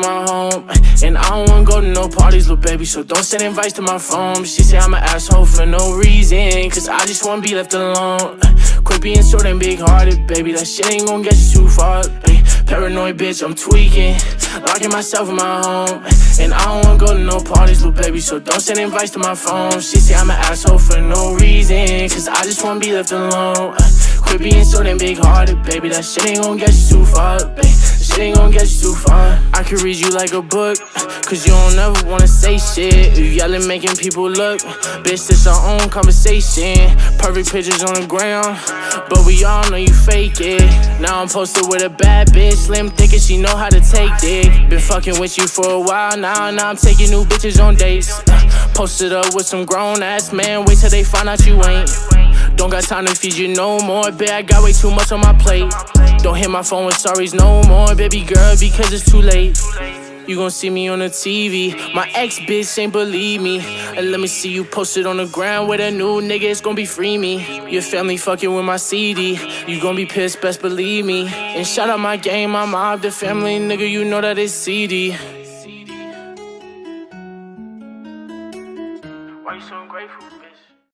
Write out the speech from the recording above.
my home. And I don't wanna go to no parties, little baby, so don't send invites to my phone. She say I'm an asshole for no reason, cause I just wanna be left alone. Quit being so damn big-hearted, baby, that shit ain't gon' get you too far. Paranoid bitch, I'm tweaking, locking myself in my home. And I don't wanna go to no parties, little baby, so don't send invites to my phone. She say I'm an asshole for no reason, cause I just wanna be left alone. Quit being so damn big-hearted, baby, that shit ain't gon' get you too far, baby. Shit ain't gon' get you too far. I could read you like a book, cause you don't ever wanna say shit. You yelling, making people look. Bitch, this our own conversation. Perfect pictures on the ground, but we all know you fake it. Now I'm posted with a bad bitch, slim thick and she know how to take dick. Been fucking with you for a while now I'm taking new bitches on dates. Posted up with some grown ass man, wait till they find out you ain't. Don't got time to feed you no more, bitch, I got way too much on my plate. Don't hit my phone with sorries no more, baby girl, because it's too late. You gon' see me on the TV, my ex-bitch ain't believe me. And let me see you posted on the ground with a new nigga, it's gon' be free me. Your family fucking with my CD, you gon' be pissed, best believe me. And shout out my game, my mob, the family, nigga, you know that it's CD. Why you so ungrateful?